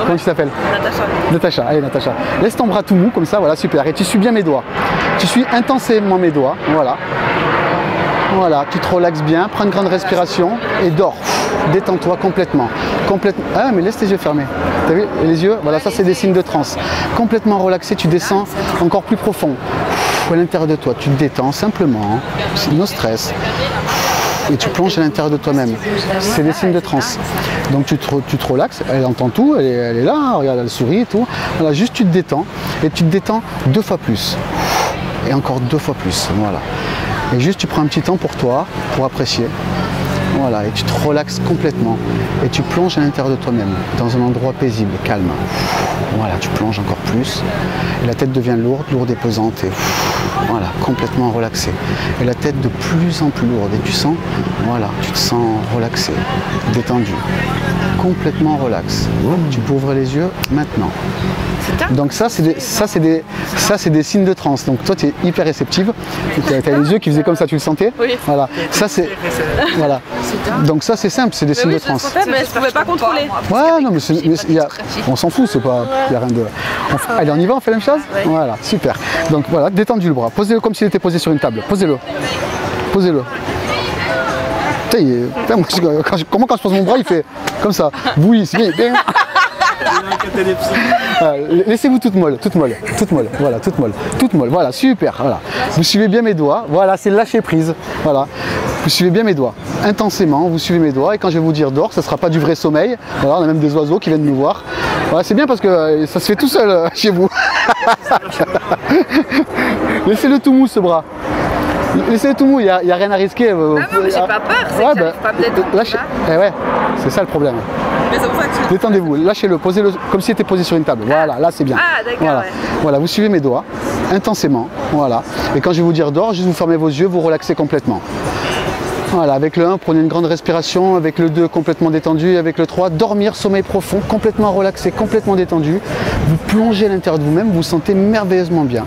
Comment tu t'appelles? Natacha. Natacha, allez Natacha. Laisse ton bras tout mou comme ça, voilà, super. Et tu suis bien mes doigts. Tu suis intensément mes doigts, voilà. Voilà, tu te relaxes bien, prends une grande respiration et dors. Détends-toi complètement. Ah mais laisse tes yeux fermés. T'as vu les yeux? Voilà, ça c'est des signes de transe. Complètement relaxé, tu descends encore plus profond. À l'intérieur de toi, tu te détends simplement, c'est no stress. Et tu plonges à l'intérieur de toi-même. C'est des signes de transe. Donc tu te relaxes, elle entend tout, elle est là, regarde, elle sourit et tout. Voilà, juste tu te détends et tu te détends 2 fois plus. Et encore 2 fois plus, voilà. Et juste tu prends un petit temps pour toi, pour apprécier. Voilà, et tu te relaxes complètement. Et tu plonges à l'intérieur de toi-même, dans un endroit paisible, calme. Voilà, tu plonges encore plus. Et la tête devient lourde et pesante. Et voilà, complètement relaxée. Et la tête de plus en plus lourde. Et tu sens, voilà, tu te sens relaxé, détendu. Complètement relax. Tu peux ouvrir les yeux maintenant. Donc ça, c'est des signes de transe. Donc toi, tu es hyper réceptive. Tu as les yeux qui faisaient comme ça, tu le sentais? Oui. Voilà. Ça, c'est... Voilà. Donc ça, c'est simple, c'est des signes de transe. Je sentais, mais je ne pouvais pas contrôler. Ouais, non, mais on s'en fout, c'est pas... Il n'y a rien de... Allez, on y va, on fait la même chose? Oui. Voilà, super. Donc voilà, détendu le bras. Posez-le comme s'il était posé sur une table. Posez-le. Posez-le. Comment quand je pose mon bras, il fait comme ça. Oui, c'est bien. Laissez-vous toute molle, voilà, toute molle, voilà, super, voilà. Vous suivez bien mes doigts, voilà, c'est lâcher prise, voilà. Vous suivez bien mes doigts, intensément, vous suivez mes doigts, et quand je vais vous dire dors, ça ne sera pas du vrai sommeil, voilà, on a même des oiseaux qui viennent nous voir. Voilà, c'est bien parce que ça se fait tout seul chez vous. Laissez-le tout mou ce bras. Laissez-le tout mou, il n'y a rien à risquer. Non, mais j'ai pas peur, c'est que j'arrive pas à me détendre. Ouais, c'est ça le problème. Mais c'est pour ça que Détendez-vous, lâchez-le, posez-le comme s'il était posé sur une table. Voilà, là c'est bien. Ah, d'accord, voilà. Ouais. Voilà, vous suivez mes doigts, intensément. Voilà. Et quand je vais vous dire dors, juste vous fermez vos yeux, vous relaxez complètement. Voilà, avec le 1, prenez une grande respiration, avec le 2, complètement détendu, et avec le 3, dormir, sommeil profond, complètement relaxé, complètement détendu. Vous plongez à l'intérieur de vous-même, vous vous sentez merveilleusement bien,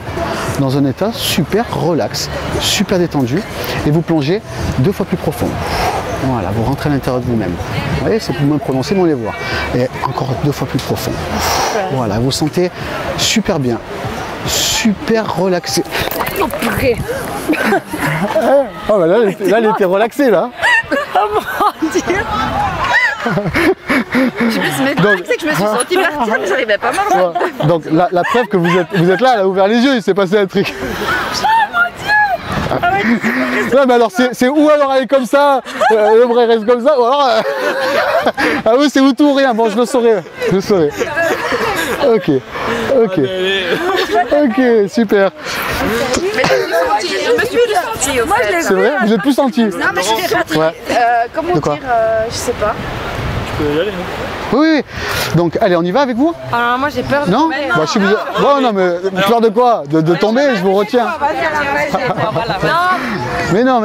dans un état super relax, super détendu, et vous plongez 2 fois plus profond. Voilà, vous rentrez à l'intérieur de vous-même. Vous voyez, c'est plus moins prononcé, mais on les voit. Et encore 2 fois plus profond. Voilà, vous vous sentez super bien, super relaxé. Oh purée. Oh bah là, elle était relaxée là. Oh mon Dieu. Je me suis même pas relaxée, que je me suis sentie partir, mais j'arrivais pas à m'en remettre. Donc la preuve que vous êtes là, elle a ouvert les yeux, il s'est passé un truc. Ah ouais, non mais alors c'est ou alors elle est comme ça, le bras reste comme ça, ou alors... ah oui c'est ou tout ou rien, bon je le saurai. Ok, super. mais je me suis plus sentie au fait. C'est vrai? Vous êtes plus senti? Non mais je suis sentie. Ouais. Comment dire, je sais pas. Tu peux y aller. Oui. Donc allez, on y va avec vous? Alors moi j'ai peur de Non? tomber. Bah, si vous... Bon, non mais peur de quoi? De tomber, je vous retiens. Mais non.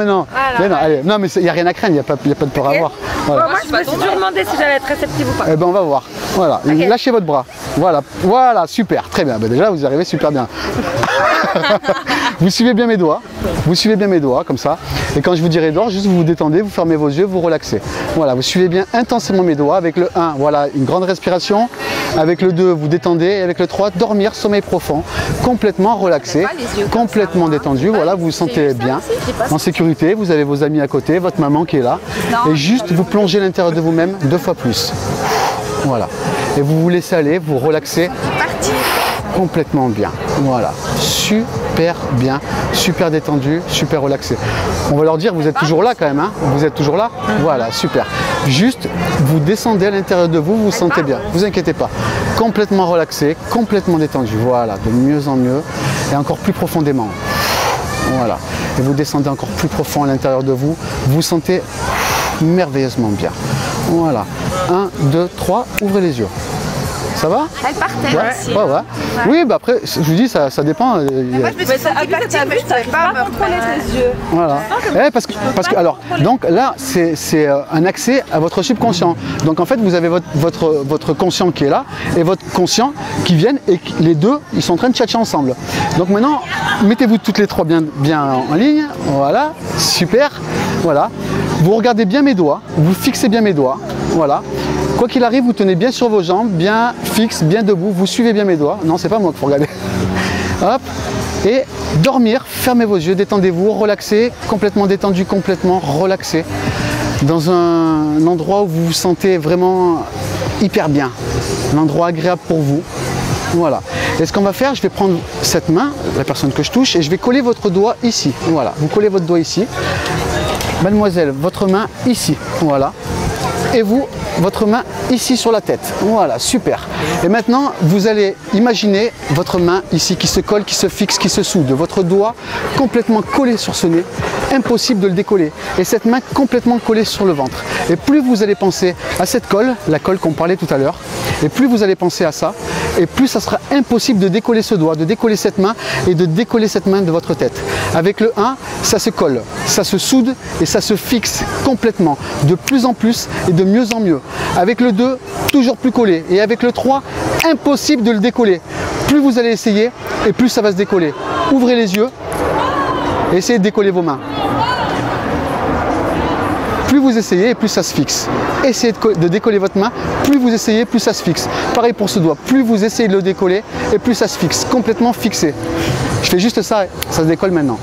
Allez, non mais il n'y a rien à craindre, il n'y a pas de peur à avoir. Voilà. Moi je me suis toujours demandé si j'allais être réceptive ou pas. Eh ben on va voir. Voilà, lâchez votre bras. Voilà, super, très bien. Ben, déjà vous y arrivez super bien. Vous suivez bien mes doigts. Comme ça. Et quand je vous dirai dors, juste vous vous détendez, vous fermez vos yeux, vous relaxez. Voilà, vous suivez bien intensément mes doigts. Avec le 1, voilà, une grande respiration. Avec le 2, vous détendez. Et avec le 3, dormir, sommeil profond. Complètement relaxé, complètement détendu. Voilà, vous vous sentez bien, en sécurité. Vous avez vos amis à côté, votre maman qui est là. Et juste vous plongez à l'intérieur de vous-même 2 fois plus. Voilà. Et vous vous laissez aller, vous relaxez complètement bien. Voilà. Super bien, super détendu, super relaxé. On va leur dire, vous êtes toujours là quand même, hein? Vous êtes toujours là? Voilà, super. Juste, vous descendez à l'intérieur de vous, vous vous sentez bien. Vous inquiétez pas. Complètement relaxé, complètement détendu. Voilà, de mieux en mieux et encore plus profondément. Voilà. Et vous descendez encore plus profond à l'intérieur de vous. Vous vous sentez merveilleusement bien. Voilà. 1, 2, 3, ouvrez les yeux. Ça va? Elle partait aussi. Ouais. Oui, bah après, je vous dis, ça dépend. Moi je me suis sentie partir, mais je savais pas me contrôler tes yeux. Voilà. Parce que alors, donc là, c'est un accès à votre subconscient. Donc en fait, vous avez votre conscient qui est là et votre conscient qui viennent et les deux, ils sont en train de tchatcher ensemble. Donc maintenant, mettez-vous toutes les trois bien en ligne. Voilà, super. Voilà. Vous regardez bien mes doigts, vous fixez bien mes doigts. Voilà. Quoi qu'il arrive, vous tenez bien sur vos jambes, bien fixe, bien debout, vous suivez bien mes doigts. Non, c'est pas moi qu'il faut regarder. Hop. Et dormir, fermez vos yeux, détendez-vous, relaxez, complètement détendu, complètement relaxé. Dans un endroit où vous vous sentez vraiment hyper bien. Un endroit agréable pour vous. Voilà. Et ce qu'on va faire, je vais prendre cette main, la personne que je touche, et je vais coller votre doigt ici. Voilà. Vous collez votre doigt ici. Mademoiselle, votre main ici. Voilà. Et vous, votre main ici sur la tête. Voilà, super. Et maintenant, vous allez imaginer votre main ici qui se colle, qui se fixe, qui se soude. Votre doigt complètement collé sur ce nez. Impossible de le décoller. Et cette main complètement collée sur le ventre. Et plus vous allez penser à cette colle, la colle qu'on parlait tout à l'heure, et plus vous allez penser à ça, et plus ça sera impossible de décoller ce doigt, de décoller cette main et de décoller cette main de votre tête. Avec le 1, ça se colle, ça se soude et ça se fixe complètement, de plus en plus et de mieux en mieux. Avec le 2, toujours plus collé. Et avec le 3, impossible de le décoller. Plus vous allez essayer et plus ça va se décoller. Ouvrez les yeux et essayez de décoller vos mains. Plus vous essayez, plus ça se fixe. Essayez de décoller votre main, plus vous essayez, plus ça se fixe. Pareil pour ce doigt, plus vous essayez de le décoller, et plus ça se fixe, complètement fixé. Je fais juste ça, ça se décolle maintenant.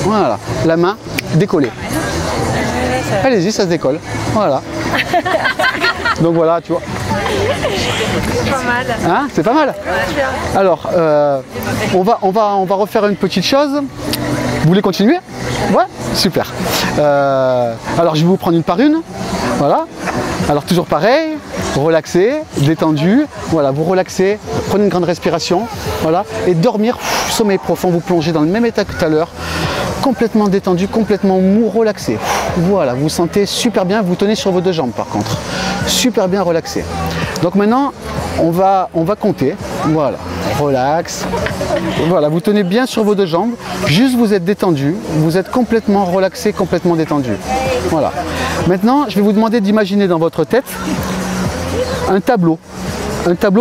Voilà, la main décollée. Allez-y, ça se décolle. Voilà. Donc voilà, tu vois. C'est pas mal. Hein, c'est pas mal. Alors, on va refaire une petite chose. Vous voulez continuer? Ouais, super. Alors je vais vous prendre une par une. Voilà. Alors toujours pareil, relaxé, détendu. Voilà, vous relaxez, prenez une grande respiration. Voilà. Et dormir, sommeil profond, vous plongez dans le même état que tout à l'heure. Complètement détendu, complètement mou, relaxé. Voilà, vous vous sentez super bien, vous tenez sur vos deux jambes par contre. Super bien relaxé. Donc maintenant, on va compter. Voilà, relax. Voilà, vous tenez bien sur vos deux jambes. Juste vous êtes détendu, vous êtes complètement relaxé, complètement détendu. Voilà. Maintenant, je vais vous demander d'imaginer dans votre tête un tableau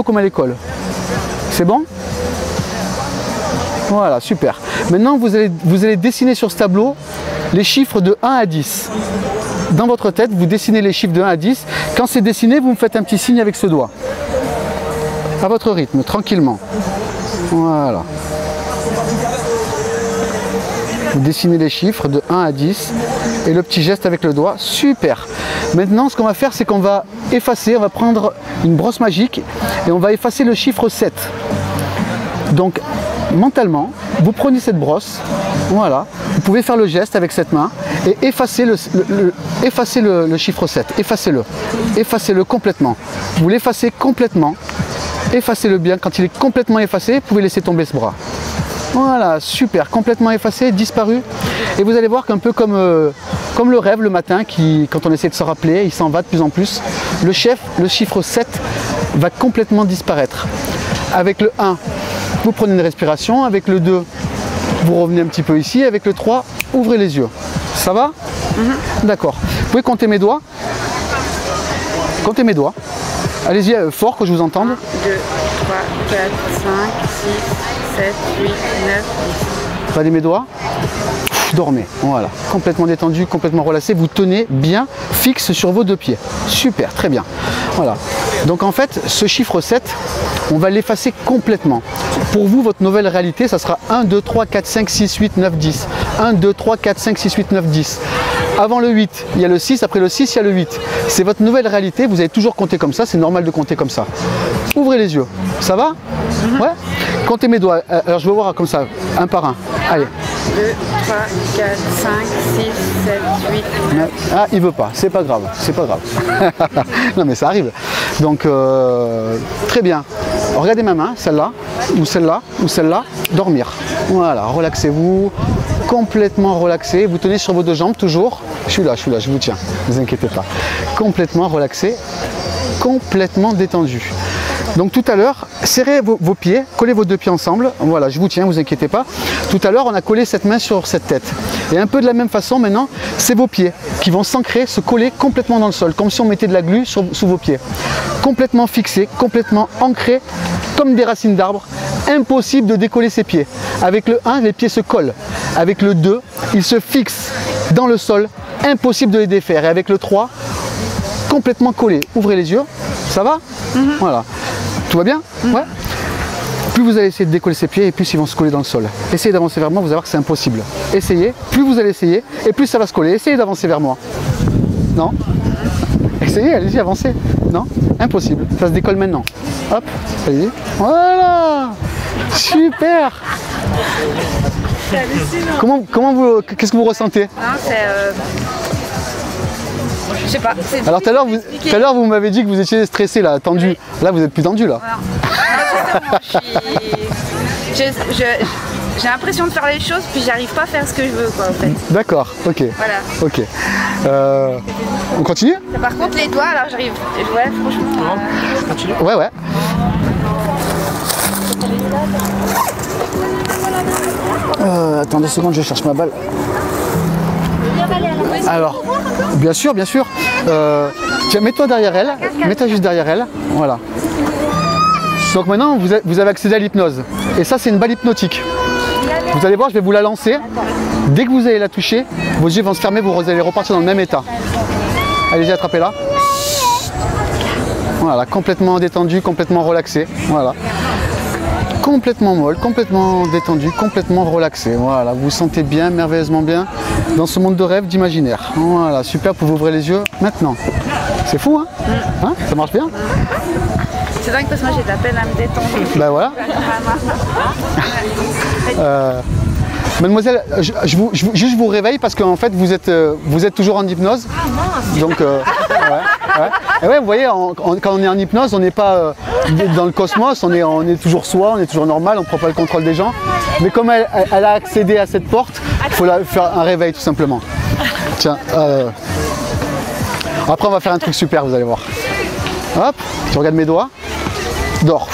comme à l'école. C'est bon? Voilà, super. Maintenant, vous allez dessiner sur ce tableau les chiffres de 1 à 10. Dans votre tête, vous dessinez les chiffres de 1 à 10. Quand c'est dessiné, vous me faites un petit signe avec ce doigt. À votre rythme, tranquillement. Voilà. Vous dessinez les chiffres de 1 à 10 et le petit geste avec le doigt. Super. Maintenant, ce qu'on va faire, c'est qu'on va effacer, on va prendre une brosse magique et on va effacer le chiffre 7. Donc, mentalement, vous prenez cette brosse, voilà, vous pouvez faire le geste avec cette main et effacer le chiffre 7, effacez-le complètement. Vous l'effacez complètement, effacez-le bien, quand il est complètement effacé, vous pouvez laisser tomber ce bras. Voilà, super, complètement effacé, disparu. Et vous allez voir qu'un peu comme le rêve le matin, quand on essaie de se rappeler, il s'en va de plus en plus. Le chiffre 7 va complètement disparaître. Avec le 1, vous prenez une respiration. Avec le 2, vous revenez un petit peu ici. Avec le 3, ouvrez les yeux. Ça va? D'accord. Vous pouvez compter mes doigts? Comptez mes doigts. Allez-y fort que je vous entende. 1, 2, 3, 4, 5, 6, 7, 8, 9, 10. Regardez mes doigts. Dormez, voilà, complètement détendu, complètement relâché, vous tenez bien fixe sur vos deux pieds. Super, très bien. Voilà. Donc en fait, ce chiffre 7, on va l'effacer complètement. Pour vous, votre nouvelle réalité, ça sera 1, 2, 3, 4, 5, 6, 8, 9, 10. 1, 2, 3, 4, 5, 6, 8, 9, 10. Avant le 8, il y a le 6, après le 6, il y a le 8. C'est votre nouvelle réalité, vous allez toujours compter comme ça, c'est normal de compter comme ça. Ouvrez les yeux, ça va? Ouais. Comptez mes doigts, alors je vais voir comme ça, un par un. Allez. 2, 3, 4, 5, 6, 7, 8, 9. Ah, il veut pas, c'est pas grave, c'est pas grave. Non mais ça arrive. Donc, très bien. Regardez ma main, celle-là, ou celle-là, ou celle-là, dormir. Voilà, relaxez-vous, complètement relaxé. Vous tenez sur vos deux jambes toujours. Je suis là, je vous tiens, ne vous inquiétez pas. Complètement relaxé, complètement détendu. Donc tout à l'heure, serrez vos pieds, collez vos deux pieds ensemble. Voilà, je vous tiens, ne vous inquiétez pas. Tout à l'heure, on a collé cette main sur cette tête. Et un peu de la même façon, maintenant, c'est vos pieds qui vont s'ancrer, se coller complètement dans le sol, comme si on mettait de la glu sous vos pieds. Complètement fixés, complètement ancrés, comme des racines d'arbres. Impossible de décoller ses pieds. Avec le 1, les pieds se collent. Avec le 2, ils se fixent dans le sol. Impossible de les défaire. Et avec le 3, complètement collé. Ouvrez les yeux, ça va? Voilà. Tout va bien? Ouais. Plus vous allez essayer de décoller ses pieds et plus ils vont se coller dans le sol. Essayez d'avancer vers moi, vous allez voir que c'est impossible. Essayez, plus vous allez essayer et plus ça va se coller. Essayez d'avancer vers moi. Non? Essayez, allez-y, avancez. Non? Impossible. Ça se décolle maintenant. Hop, allez-y. Voilà! Super! Qu'est-ce que vous ressentez? Non, c'est... Je sais pas. Alors tout à l'heure vous m'avez dit que vous étiez stressé là, tendu. Oui. Là vous êtes plus tendu là. J'ai l'impression de faire les choses puis j'arrive pas à faire ce que je veux quoi en fait. D'accord, ok. Voilà. Ok. On continue? Par contre les doigts alors j'arrive. Ouais franchement. Continue. Ouais ouais. Attends 2 secondes, je cherche ma balle. Alors, bien sûr, bien sûr. Tiens, mets-toi derrière elle. Mets-toi juste derrière elle. Voilà. Donc maintenant, vous avez accédé à l'hypnose. Et ça, c'est une balle hypnotique. Vous allez voir, je vais vous la lancer. Dès que vous allez la toucher, vos yeux vont se fermer, vous allez repartir dans le même état. Allez-y, attrapez-la. Voilà, complètement détendu, complètement relaxé. Voilà. Complètement molle, complètement détendu, complètement relaxé. Voilà, vous vous sentez bien, merveilleusement bien dans ce monde de rêve, d'imaginaire. Voilà, super, vous pouvez ouvrir les yeux maintenant. C'est fou, hein? Ça marche bien? C'est dingue parce que moi j'ai de la peine à me détendre. Ben voilà. Mademoiselle, je vous réveille parce qu'en fait vous êtes toujours en hypnose. Donc, ouais. Et ouais, vous voyez, quand on est en hypnose, on n'est pas dans le cosmos, on est toujours soi, on est toujours normal, on ne prend pas le contrôle des gens. Mais comme elle a accédé à cette porte, il faut faire un réveil tout simplement. Tiens, après on va faire un truc super, vous allez voir. Hop, tu regardes mes doigts, dors.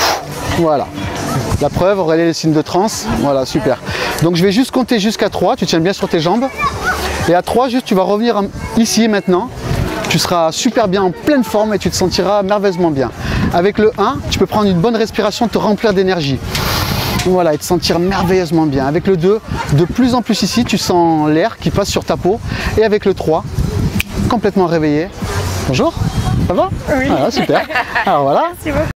Voilà. La preuve, regardez les signes de transe. Voilà, super. Donc je vais juste compter jusqu'à 3, tu tiens bien sur tes jambes. Et à 3, juste tu vas revenir ici et maintenant. Tu seras super bien en pleine forme et tu te sentiras merveilleusement bien. Avec le 1, tu peux prendre une bonne respiration, te remplir d'énergie. Voilà, et te sentir merveilleusement bien. Avec le 2, de plus en plus ici, tu sens l'air qui passe sur ta peau. Et avec le 3, complètement réveillé. Bonjour, ça va? Oui. Voilà, super. Alors voilà. Merci beaucoup.